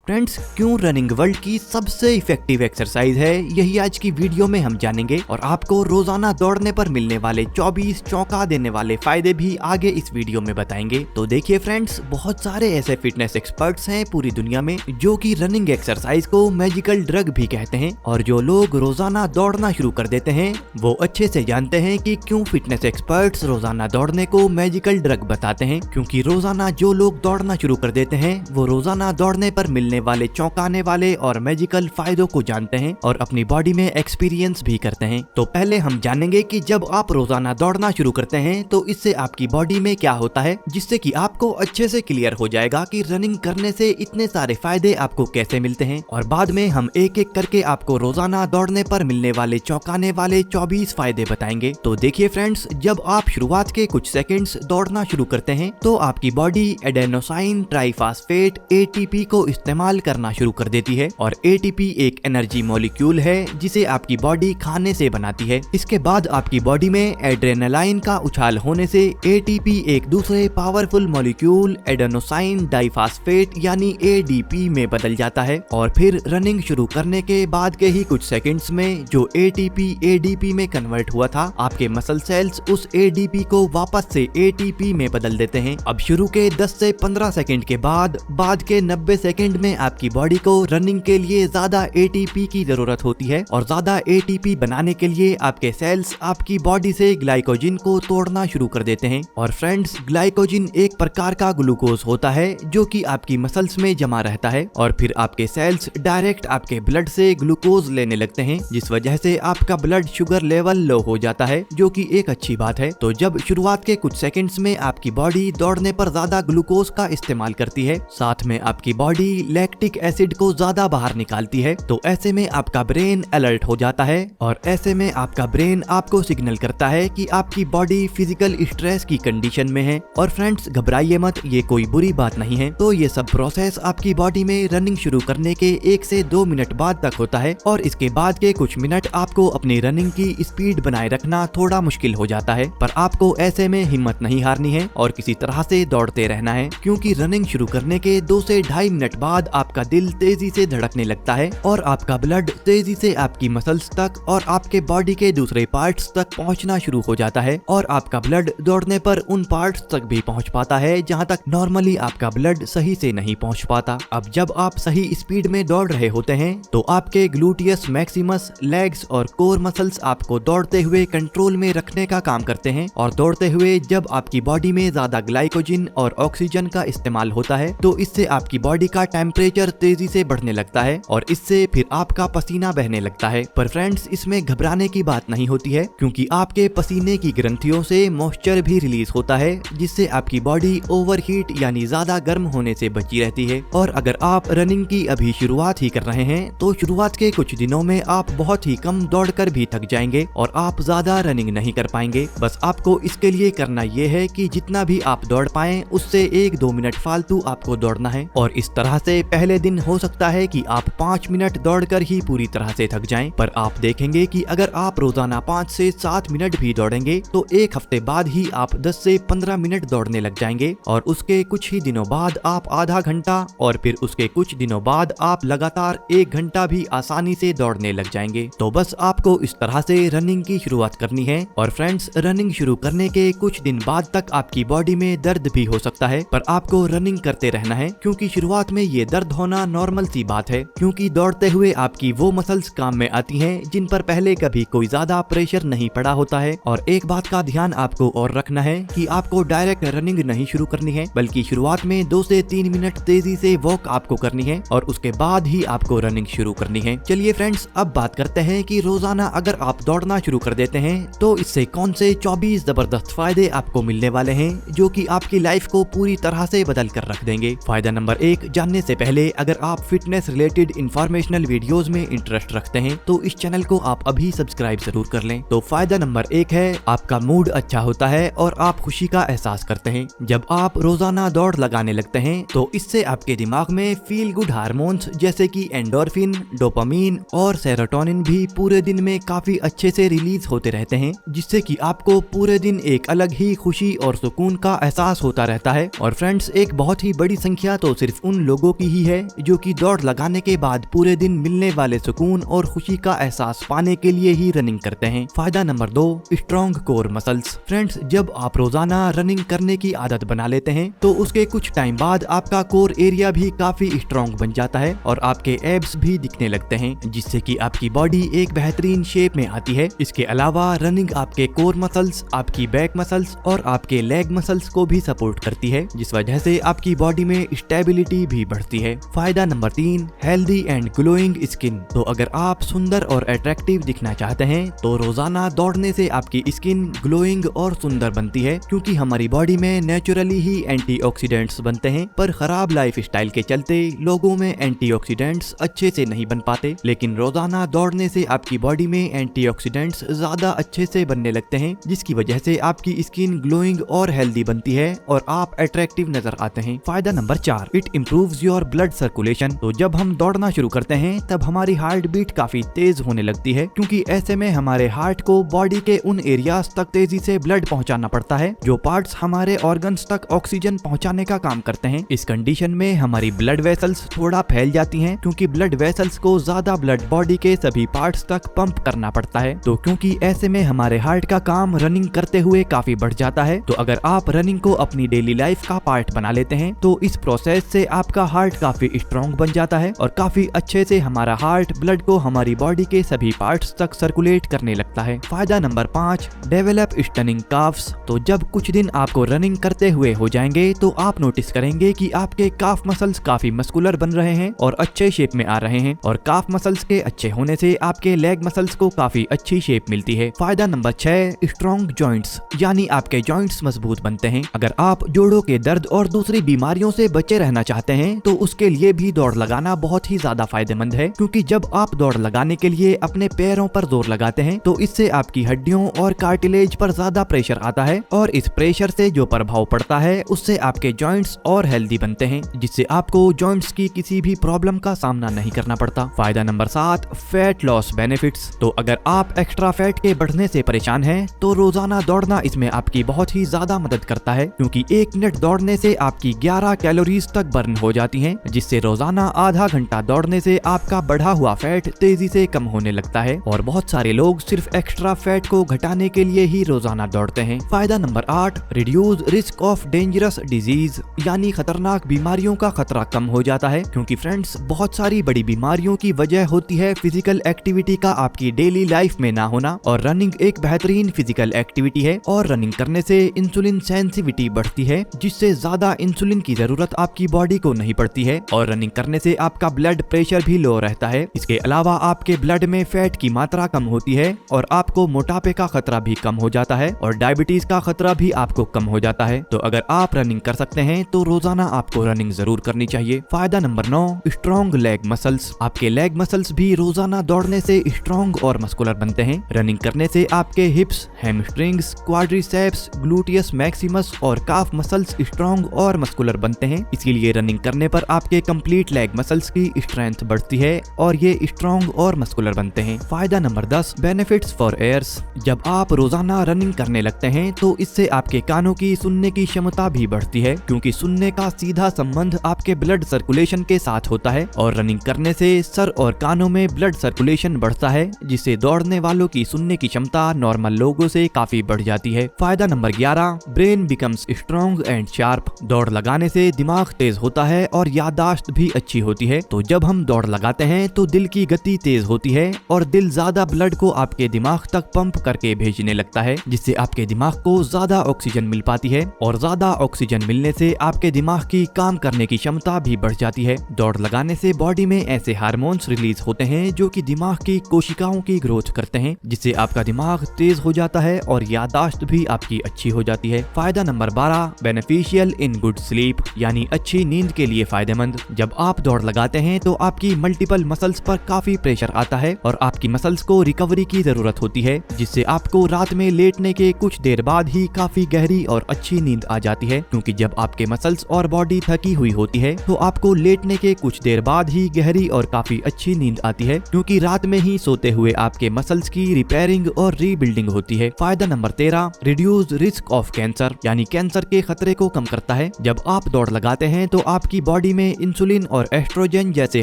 Friends, क्यों running world की सबसे इफेक्टिव एक्सरसाइज है, यही आज की वीडियो में हम जानेंगे और आपको रोजाना दौड़ने पर मिलने वाले 24 चौंका देने वाले फायदे भी आगे इस वीडियो में बताएंगे। तो देखिए फ्रेंड्स, बहुत सारे ऐसे फिटनेस एक्सपर्ट्स हैं पूरी दुनिया में जो कि रनिंग एक्सरसाइज को मैजिकल ड्रग भी कहते हैं, और जो लोग रोजाना दौड़ना शुरू कर देते हैं वो अच्छे से जानते हैं कि क्यों फिटनेस एक्सपर्ट्स रोजाना दौड़ने को मैजिकल ड्रग बताते हैं। क्योंकि रोजाना जो लोग दौड़ना शुरू कर देते हैं वो रोजाना दौड़ने पर मिलने वाले चौंकाने वाले और मैजिकल फायदों को जानते हैं और अपनी बॉडी में एक्सपीरियंस भी करते हैं। तो पहले हम जानेंगे कि जब आप रोजाना दौड़ना शुरू करते हैं तो इससे आपकी बॉडी में क्या होता है, जिससे कि आपको अच्छे से क्लियर हो जाएगा कि रनिंग करने से इतने सारे फायदे आपको कैसे मिलते हैं। और बाद में हम एक एक करके आपको रोजाना दौड़ने पर मिलने वाले चौंकाने वाले 24 फायदे बताएंगे। तो देखिए फ्रेंड्स, जब आप शुरुआत के कुछ सेकंड्स दौड़ना शुरू करते हैं तो आपकी बॉडी एडेनोसाइन ट्राइफॉस्फेट ATP को इस्तेमाल करना शुरू कर देती है, और ATP एक एनर्जी मॉलिक्यूल है जिसे आपकी बॉडी खाने से बनाती है। इसके बाद आपकी बॉडी में एड्रेनालाइन का उछाल होने से ATP एक दूसरे पावरफुल मॉलिक्यूल एडेनोसाइन डाइफॉस्फेट यानी ADP में बदल जाता है, और फिर रनिंग शुरू करने के बाद के ही कुछ सेकंड्स में जो ATP ADP में कन्वर्ट हुआ था, आपके मसल सेल्स उस ADP को वापस से ATP में बदल देते हैं। अब शुरू के 10 से 15 सेकंड के बाद के 90 सेकंड में आपकी बॉडी को रनिंग के लिए ज्यादा ATP की जरूरत होती है, और ज्यादा ATP बनाने के लिए आपके सेल्स आपकी बॉडी से ग्लाइकोजिन को तोड़ना शुरू कर देते हैं। और फ्रेंड्स, ग्लाइकोजिन एक प्रकार का ग्लूकोज होता है जो कि आपकी मसल्स में जमा रहता है, और फिर आपके सेल्स डायरेक्ट आपके ब्लड से ग्लूकोज लेने लगते हैं, जिस वजह से आपका ब्लड शुगर लेवल लो हो जाता है, जो कि एक अच्छी बात है। तो जब शुरुआत के कुछ सेकंड्स में आपकी बॉडी दौड़ने पर ज्यादा ग्लूकोज का इस्तेमाल करती है, साथ में आपकी बॉडी लैक्टिक एसिड को ज्यादा बाहर निकालती है, तो ऐसे में आपका ब्रेन अलर्ट हो जाता है, और ऐसे में आपका ब्रेन आपको सिग्नल करता है कि आपकी बॉडी फिजिकल स्ट्रेस की कंडीशन में है। और फ्रेंड्स, घबराइए मत, ये कोई बुरी बात नहीं है। तो ये सब प्रोसेस आपकी बॉडी में रनिंग शुरू करने के 1 से 2 मिनट बाद तक होता है, और इसके बाद के कुछ मिनट आपको अपनी रनिंग की स्पीड बनाए रखना थोड़ा मुश्किल हो जाता है। पर आपको ऐसे में हिम्मत नहीं हारनी है और किसी तरह से दौड़ते रहना है, क्योंकि रनिंग शुरू करने के 2 से 2.5 मिनट बाद आपका दिल तेजी से धड़कने लगता है, और आपका ब्लड तेजी से आपकी मसल्स तक और आपके बॉडी के दूसरे पार्ट्स तक पहुंचना शुरू हो जाता है, और आपका ब्लड दौड़ने पर उन पार्ट्स तक भी पहुंच पाता है जहां तक नॉर्मली आपका ब्लड सही से नहीं पहुंच पाता। अब जब आप सही स्पीड में दौड़ रहे होते हैं तो आपके ग्लूटियस मैक्सिमस, लेग्स और कोर मसल्स आपको दौड़ते हुए कंट्रोल में रखने का काम करते हैं, और दौड़ते हुए जब आपकी बॉडी में ज्यादा ग्लाइकोजिन और ऑक्सीजन का इस्तेमाल होता है तो इससे आपकी बॉडी का टेम्परेचर तेजी से बढ़ने लगता है, और इससे फिर आपका पसीना बहने लगता है। पर फ्रेंड्स, इसमें घबराने की बात नहीं होती है, क्योंकि आपके पसीने की ग्रंथियों से मॉइस्चर भी रिलीज होता है, जिससे आपकी बॉडी ओवरहीट यानी ज्यादा गर्म होने से बची रहती है। और अगर आप रनिंग की अभी शुरुआत ही कर रहे हैं तो शुरुआत के कुछ दिनों में आप बहुत ही कम दौड़कर भी थक जाएंगे और आप ज्यादा रनिंग नहीं कर पाएंगे। बस आपको इसके लिए करना ये है कि जितना भी आप दौड़ पाएं उससे 1-2 मिनट फालतू आपको दौड़ना है, और इस तरह से पहले दिन हो सकता है कि आप 5 मिनट दौड़कर ही पूरी तरह से थक जाएं, पर आप देखेंगे कि अगर आप रोजाना 5 से 7 मिनट भी दौड़ेंगे तो एक हफ्ते बाद ही आप 10 से 15 मिनट दौड़ने लग जाएंगे, और उसके कुछ ही दिनों बाद आप आधा घंटा, और फिर उसके कुछ दिनों बाद आप लगातार 1 घंटा भी आसानी से दौड़ने लग जाएंगे। तो बस आपको इस तरह से रनिंग की शुरुआत करनी है। और फ्रेंड्स, रनिंग शुरू करने के कुछ दिन बाद तक आपकी बॉडी में दर्द भी हो सकता है, पर आपको रनिंग करते रहना है, क्योंकि शुरुआत में ये दर्द होना नॉर्मल सी बात है, क्योंकि दौड़ते हुए आपकी वो मसल्स काम में आती हैं जिन पर पहले कभी कोई ज्यादा प्रेशर नहीं पड़ा होता है। और एक बात का ध्यान आपको और रखना है कि आपको डायरेक्ट रनिंग नहीं शुरू करनी है, बल्कि शुरुआत में 2 से 3 मिनट तेजी से वॉक आपको करनी है, और उसके बाद ही आपको रनिंग शुरू करनी है। चलिए फ्रेंड्स, अब बात करते हैं कि रोजाना अगर आप दौड़ना शुरू कर देते हैं तो इससे कौन से 24 जबरदस्त फायदे आपको मिलने वाले हैं, जो कि आपकी लाइफ को पूरी तरह से बदल कर रख देंगे। फायदा नंबर 1 जानने से पहले, अगर आप फिटनेस रिलेटेड इंफॉर्मेशनल वीडियोस में इंटरेस्ट रखते हैं तो इस चैनल को आप अभी सब्सक्राइब जरूर कर लें। तो फायदा नंबर 1 है, आपका मूड अच्छा होता है और आप खुशी का एहसास करते हैं। जब आप रोजाना दौड़ लगाने लगते हैं तो इससे आपके दिमाग में फील गुड हार्मोन्स जैसे कि एंडोर्फिन, डोपामीन और सेरोटोनिन भी पूरे दिन में काफी अच्छे से रिलीज होते रहते हैं, जिससे कि आपको पूरे दिन एक अलग ही खुशी और सुकून का एहसास होता रहता है। और फ्रेंड्स, एक बहुत ही बड़ी संख्या तो सिर्फ उन लोगों की ही ही है जो कि दौड़ लगाने के बाद पूरे दिन मिलने वाले सुकून और खुशी का एहसास पाने के लिए ही रनिंग करते हैं। फायदा number 2, strong core muscles. Friends, जब आप रोजाना रनिंग करने की आदत बना लेते हैं तो उसके कुछ टाइम बाद आपका कोर एरिया भी काफी स्ट्रॉन्ग बन जाता है और आपके एब्स भी दिखने लगते हैं, जिससे कि आपकी बॉडी एक बेहतरीन शेप में आती है। इसके अलावा रनिंग आपके कोर मसल्स, आपकी बैक मसल्स और आपके लेग मसल्स को भी सपोर्ट करती है, जिस वजह से आपकी बॉडी में स्टेबिलिटी भी बढ़ती है। फायदा number 3, healthy and glowing skin. तो अगर आप सुंदर और अट्रैक्टिव दिखना चाहते हैं तो रोजाना दौड़ने से आपकी स्किन ग्लोइंग और सुंदर बनती है, क्योंकि हमारी बॉडी में नेचुरली ही एंटीऑक्सीडेंट्स बनते हैं। पर खराब लाइफ स्टाइल के चलते लोगों में एंटीऑक्सीडेंट्स अच्छे से नहीं बन पाते, लेकिन रोजाना दौड़ने से आपकी बॉडी में एंटीऑक्सीडेंट्स ज्यादा अच्छे से बनने लगते हैं, जिसकी वजह से आपकी स्किन ग्लोइंग और हेल्दी बनती है और आप अट्रैक्टिव नजर आते हैं। फायदा number 4, it improves your blood circulation. तो जब हम दौड़ना शुरू करते हैं तब हमारी हार्ट बीट काफी तेज होने लगती है, क्योंकि ऐसे में हमारे हार्ट को बॉडी के उन एरियाज तक तेजी से ब्लड पहुंचाना पड़ता है जो पार्ट्स हमारे ऑर्गन्स तक ऑक्सीजन पहुंचाने का काम करते हैं। इस कंडीशन में हमारी ब्लड वेसल्स थोड़ा फैल जाती हैं, क्योंकि ब्लड वेसल्स को ज्यादा ब्लड बॉडी के सभी पार्ट्स तक पंप करना पड़ता है। तो क्योंकि ऐसे में हमारे हार्ट का काम रनिंग करते हुए काफी बढ़ जाता है, तो अगर आप रनिंग को अपनी डेली लाइफ का पार्ट बना लेते हैं तो इस प्रोसेस से आपका हार्ट काफी स्ट्रॉन्ग बन जाता है और काफी अच्छे से हमारा हार्ट ब्लड को हमारी बॉडी के सभी पार्ट्स तक सर्कुलेट करने लगता है। फायदा नंबर 5, डेवलप स्टनिंग काफ्स। तो जब कुछ दिन आपको रनिंग करते हुए हो जाएंगे तो आप नोटिस करेंगे कि आपके काफ मसल्स काफी मस्कुलर बन रहे हैं और अच्छे शेप में आ रहे हैं, और काफ मसल्स के अच्छे होने से आपके लेग मसल्स को काफी अच्छी शेप मिलती है। फायदा नंबर 6, स्ट्रॉन्ग जॉइंट्स, यानी आपके जॉइंट्स मजबूत बनते हैं। अगर आप जोड़ों के दर्द और दूसरी बीमारियों से बचे रहना चाहते हैं तो उसके लिए भी दौड़ लगाना बहुत ही ज्यादा फायदेमंद है, क्योंकि जब आप दौड़ लगाने के लिए अपने पैरों पर जोर लगाते हैं तो इससे आपकी हड्डियों और कार्टिलेज पर ज्यादा प्रेशर आता है, और इस प्रेशर से जो प्रभाव पड़ता है उससे आपके जॉइंट्स और हेल्दी बनते हैं, जिससे आपको जॉइंट्स की किसी भी प्रॉब्लम का सामना नहीं करना पड़ता। फायदा नंबर 7, फैट लॉस बेनिफिट्स। तो अगर आप एक्स्ट्रा फैट के बढ़ने से परेशान हैं तो रोजाना दौड़ना इसमें आपकी बहुत ही ज्यादा मदद करता है, क्योंकि 1 मिनट दौड़ने से आपकी 11 कैलोरीज तक बर्न हो जाती हैं, जिससे रोजाना आधा घंटा दौड़ने से आपका बढ़ा हुआ फैट तेजी से कम होने लगता है। और बहुत सारे लोग सिर्फ एक्स्ट्रा फैट को घटाने के लिए ही रोजाना दौड़ते हैं। फायदा number 8, reduce risk of dangerous disease, यानी खतरनाक बीमारियों का खतरा कम हो जाता है, क्योंकि फ्रेंड्स बहुत सारी बड़ी बीमारियों की वजह होती है फिजिकल एक्टिविटी का आपकी डेली लाइफ में ना होना, और रनिंग एक बेहतरीन फिजिकल एक्टिविटी है और रनिंग करने से इंसुलिन सेंसिटिविटी बढ़ती है, जिससे ज्यादा इंसुलिन की जरूरत आपकी बॉडी को नहीं पड़ती है, और रनिंग करने से आपका ब्लड प्रेशर भी लो रहता है। इसके अलावा आपके ब्लड में फैट की मात्रा कम होती है और आपको मोटापे का खतरा भी कम हो जाता है, और डायबिटीज का खतरा भी आपको कम हो जाता है। तो अगर आप रनिंग कर सकते हैं तो रोजाना आपको रनिंग जरूर करनी चाहिए। फायदा नंबर 9, स्ट्रॉन्ग लेग मसल्स। आपके लेग मसल्स भी रोजाना दौड़ने से स्ट्रॉन्ग और मस्कुलर बनते हैं। रनिंग करने से आपके हिप्स, हैमस्ट्रिंग्स, क्वाड्रिसेप्स, ग्लूटियस मैक्सिमस और काफ मसल्स स्ट्रॉन्ग और मस्कुलर बनते हैं। इसीलिए रनिंग करने पर आपके कंप्लीट लेग मसल्स की स्ट्रेंथ बढ़ती है और ये स्ट्रॉन्ग और मस्कुलर बनते हैं। फायदा नंबर 10, बेनिफिट्स फॉर एयर्स। जब आप रोजाना रनिंग करने लगते हैं तो इससे आपके कानों की सुनने की क्षमता भी बढ़ती है, क्योंकि सुनने का सीधा संबंध आपके ब्लड सर्कुलेशन के साथ होता है, और रनिंग करने से सर और कानों में ब्लड सर्कुलेशन बढ़ता है, जिससे दौड़ने वालों की सुनने की क्षमता नॉर्मल लोगों से काफी बढ़ जाती है। फायदा number 11, brain becomes strong and sharp. दौड़ लगाने से दिमाग तेज होता है और याददाश्त भी अच्छी होती है। तो जब हम दौड़ लगाते हैं तो दिल की गति तेज होती है और दिल ज्यादा ब्लड को आपके दिमाग तक पंप करके भेजने लगता है, जिससे आपके दिमाग को ज्यादा ऑक्सीजन मिल पाती है, और ज्यादा ऑक्सीजन मिलने से आपके दिमाग की काम करने की क्षमता भी बढ़ जाती है। दौड़ लगाने से बॉडी में ऐसे हार्मोन्स रिलीज होते हैं जो कि दिमाग की कोशिकाओं की ग्रोथ करते हैं, जिससे आपका दिमाग तेज हो जाता है और याददाश्त भी आपकी अच्छी हो जाती है। फायदा number 12, beneficial in good sleep, यानी अच्छी नींद के लिए फायदेमंद। जब आप दौड़ लगाते हैं तो आपकी मल्टीपल मसल्स पर काफी प्रेशर आता है और आपकी मसल्स को रिकवरी की जरूरत होती है, जिससे आपको रात में लेटने के कुछ देर बाद ही काफी गहरी और अच्छी नींद आ जाती है, क्योंकि जब आपके मसल्स और बॉडी थकी हुई होती है तो आपको लेटने के कुछ देर बाद ही गहरी और काफी अच्छी नींद आती है, क्योंकि रात में ही सोते हुए आपके मसल्स की रिपेयरिंग और रीबिल्डिंग होती है। फायदा number 13, reduce risk of cancer, यानी कैंसर के खतरे को कम करता है। जब आप दौड़ लगाते हैं तो आपकी बॉडी में इंसुलिन और एस्ट्रोजन जैसे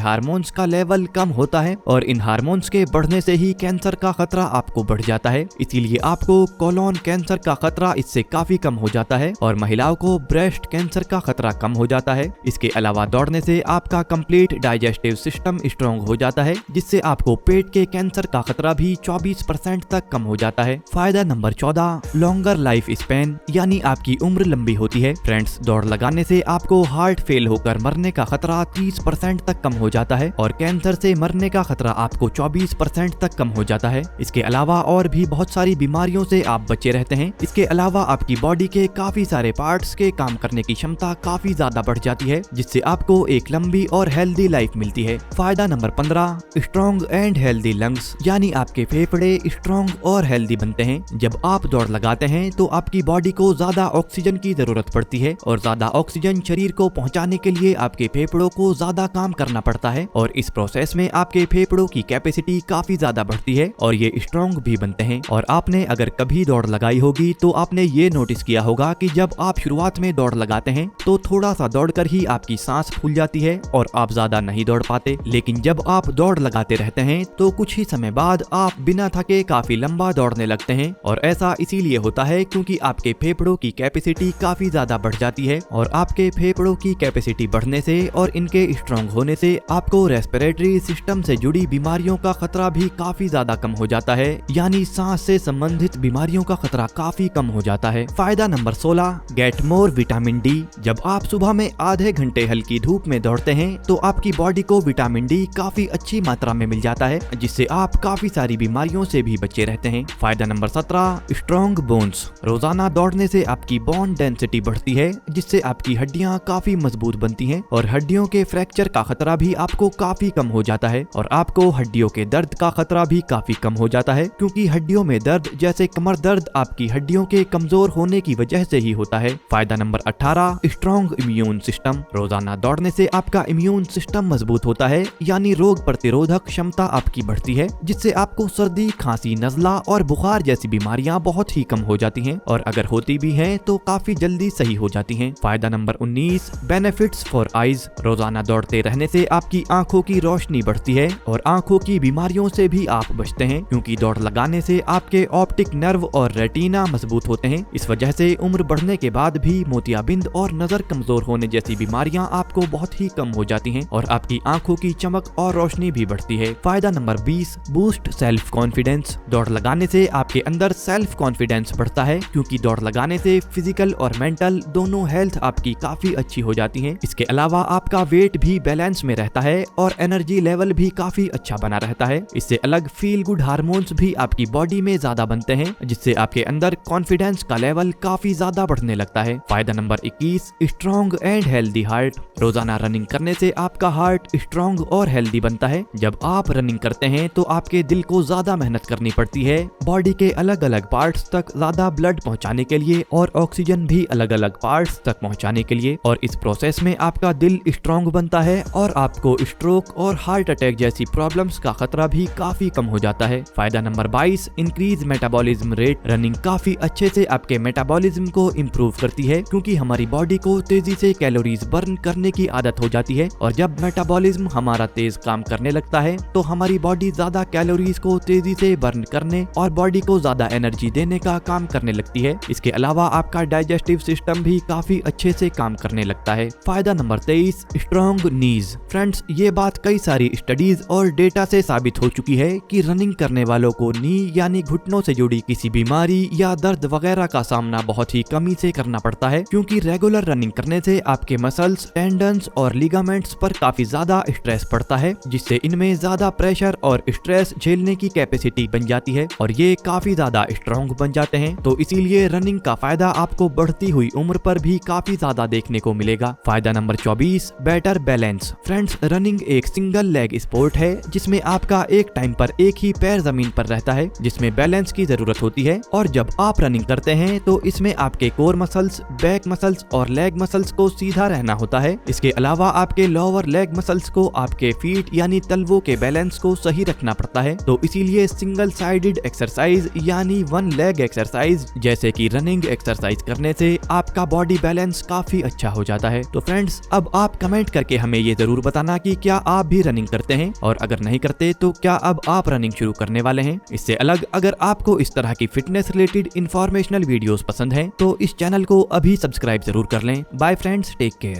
हार्मोन्स का लेवल कम होता है और इन हार्मोन्स के बढ़ने से ही कैंसर का खतरा आपको बढ़ जाता है। इसीलिए आपको कोलोन कैंसर का खतरा इससे काफी कम हो जाता है और महिलाओं को ब्रेस्ट कैंसर का खतरा कम हो जाता है। इसके अलावा दौड़ने से आपका कंप्लीट डाइजेस्टिव सिस्टम स्ट्रॉन्ग हो जाता है, जिससे आपको पेट के कैंसर का खतरा भी 24% तक कम हो जाता है। फायदा नंबर 14, लॉन्गर लाइफ स्पैन, यानी आपकी उम्र लंबी होती है। फ्रेंड्स, दौड़ लगाने से आपको हार्ट फेल होकर मरने का खतरा 30% तक कम हो जाता है और कैंसर से मरने का खतरा आपको 24% तक कम हो जाता है। इसके अलावा और भी बहुत सारी बीमारियों से आप बचे रहते हैं। इसके अलावा आपकी बॉडी के काफी सारे पार्ट्स के काम करने की क्षमता काफी ज्यादा बढ़ जाती है, जिससे आपको एक लंबी और हेल्दी लाइफ मिलती है। फायदा number 15, strong and healthy lungs, यानी आपके फेफड़े स्ट्रॉन्ग और हेल्दी बनते हैं। जब आप दौड़ लगाते हैं तो आपकी बॉडी को ज्यादा ऑक्सीजन की जरूरत पड़ती है और ज्यादा ऑक्सीजन शरीर को पहुंचाने के लिए आपके फेफड़ों को ज्यादा काम करना पड़ता है और इस प्रोसेस में आपके फेफड़ों की कैपेसिटी काफी ज्यादा बढ़ती है और ये स्ट्रॉन्ग भी बनते हैं। और आपने अगर कभी दौड़ लगाई होगी तो आपने ये नोटिस किया होगा कि जब आप शुरुआत में दौड़ लगाते हैं तो थोड़ा सा दौड़कर ही आपकी सांस फूल जाती है और आप ज्यादा नहीं दौड़ पाते, लेकिन जब आप दौड़ लगाते रहते हैं तो कुछ ही समय बाद आप बिना थके काफी लंबा दौड़ने लगते हैं। और ऐसा इसीलिए होता है क्योंकि आपके फेफड़ों की कैपेसिटी काफी ज्यादा बढ़ जाती है और आपके फेफड़ों की कैपेसिटी बढ़ने से और इनके स्ट्रॉन्ग होने से आपको रेस्पिरेटरी सिस्टम से जुड़ी बीमारियों का खतरा भी काफी ज्यादा कम हो जाता है, यानी सांस से संबंधित बीमारियों का खतरा काफी कम हो जाता है। फायदा number 16, get more vitamin D. जब आप सुबह में आधे घंटे हल्की धूप में दौड़ते हैं तो आपकी बॉडी को विटामिन डी काफी अच्छी मात्रा में मिल जाता है, जिससे आप काफी सारी बीमारियों से भी बचे रहते हैं। फायदा नंबर 17, स्ट्रॉन्ग बोन्स। रोजाना दौड़ने से आपकी बोन डेंसिटी बढ़ती है, जिससे आपकी हड्डियां काफी मजबूत बनती हैं और हड्डियों के फ्रैक्चर का खतरा भी आपको काफी कम हो जाता है और आपको हड्डियों के दर्द का खतरा भी काफी कम हो जाता है, क्योंकि हड्डियों में दर्द जैसे कमर दर्द आपकी हड्डियों के कमजोर होने की वजह से ही होता है। फायदा नंबर 18, स्ट्रॉन्ग इम्यून सिस्टम। रोजाना दौड़ने से आपका इम्यून सिस्टम मजबूत होता है, यानी रोग प्रतिरोधक क्षमता आपकी बढ़ती है, जिससे आपको सर्दी, खांसी, नजला और बुखार जैसी बीमारियां बहुत ही कम हो जाती हैं और अगर होती भी हैं तो काफी जल्दी सही हो जाती हैं। फायदा नंबर 19, बेनिफिट्स फॉर आईज। रोजाना दौड़ते रहने से आपकी आंखों की रोशनी बढ़ती है और आंखों की बीमारियों से भी आप बचते हैं, क्योंकि दौड़ लगाने से आपके ऑप्टिक नर्व और रेटिना मजबूत होते हैं। इस वजह से उम्र बढ़ने के बाद भी मोतियाबिंद और नजर कमजोर होने जैसी बीमारियां आपको बहुत ही कम हो जाती हैं और आपकी आंखों की चमक और रोशनी भी बढ़ती है। फायदा नंबर 20, बूस्ट सेल्फ कॉन्फिडेंस। दौड़ लगाने से आपके अंदर सेल्फ कॉन्फिडेंस बढ़ता है, क्योंकि दौड़ लगाने से फिजिकल और मेंटल दोनों हेल्थ आपकी काफी अच्छी हो जाती है। इसके अलावा आपका वेट भी बैलेंस में रहता है और एनर्जी लेवल भी काफी अच्छा बना रहता है। इससे अलग फील गुड हार्मोन्स भी आपकी बॉडी में ज्यादा बनते हैं, जिससे आपके अंदर कॉन्फिडेंस का लेवल काफी ज्यादा बढ़ने लगता है। फायदा number 21, strong and healthy heart. रोजाना रनिंग करने से आपका हार्ट स्ट्रॉन्ग और हेल्दी बनता है। जब आप रनिंग करते हैं तो आपके दिल को ज्यादा मेहनत करनी पड़ती है बॉडी के अलग अलग पार्ट्स तक ज्यादा ब्लड पहुंचाने के लिए और ऑक्सीजन भी अलग अलग पार्ट्स तक पहुंचाने के लिए, और इस प्रोसेस में आपका दिल स्ट्रॉन्ग बनता है और आपको स्ट्रोक और हार्ट अटैक जैसी प्रॉब्लम्स का खतरा भी काफी कम हो जाता है। फायदा number 22, increase metabolism rate. Running काफी अच्छे से आपके मेटाबॉलिज्म को इम्प्रूव करती है, क्योंकि हमारी बॉडी को तेजी से कैलोरीज बर्न करने की आदत हो जाती है और जब मेटाबॉलिज्म हमारा तेज काम करने लगता है तो हमारी बॉडी ज्यादा कैलोरीज को तेजी से बर्न करने और बॉडी को ज्यादा एनर्जी देने का काम करने लगती है। इसके अलावा आपका डाइजेस्टिव सिस्टम भी काफी अच्छे से काम करने लगता है। फायदा नंबर 23, स्ट्रॉन्ग नीज। फ्रेंड्स, ये बात कई सारी स्टडीज और डेटा से साबित हो चुकी है कि रनिंग करने वालों को नी यानी घुटनों से जुड़ी किसी बीमारी या दर्द वगैरह का सामना बहुत ही कमी से करना पड़ता है, क्योंकि रेगुलर रनिंग करने से आपके मसल्स, टेंडन्स और लिगामेंट्स पर काफी ज्यादा स्ट्रेस पड़ता है, जिससे इनमें ज्यादा प्रेशर और स्ट्रेस झेलने की कैपेसिटी बन जाती है और ये काफी ज्यादा स्ट्रॉन्ग बन जाते हैं। तो इसीलिए रनिंग का फायदा आपको बढ़ती हुई उम्र पर भी काफी ज्यादा देखने को मिलेगा। फायदा number 24, better balance. Friends, running एक सिंगल लेग स्पोर्ट है जिसमें आपका एक टाइम पर एक ही पैर जमीन पर रहता है, जिसमें बैलेंस की जरूरत होती है। और जब आप रनिंग करते हैं तो इसमें आपके कोर मसल्स, बैक मसल्स और लेग मसल्स को सीधा रहना होता है। इसके अलावा आपके लोअर लेग मसल्स को आपके फीट यानी तलवों के बैलेंस को सही रखना पड़ता है। तो इसीलिए सिंगल साइडेड एक्सरसाइज यानी वन लेग एक्सरसाइज जैसे कि रनिंग एक्सरसाइज करने से आपका बॉडी बैलेंस काफी अच्छा हो जाता है। तो फ्रेंड्स, अब अब आप कमेंट करके हमें ये जरूर बताना कि क्या आप भी रनिंग करते हैं, और अगर नहीं करते तो क्या अब आप रनिंग शुरू करने वाले हैं। इससे अलग अगर आपको इस तरह की फिटनेस रिलेटेड इंफॉर्मेशनल वीडियोस पसंद हैं तो इस चैनल को अभी सब्सक्राइब जरूर कर लें। Bye friends, take care.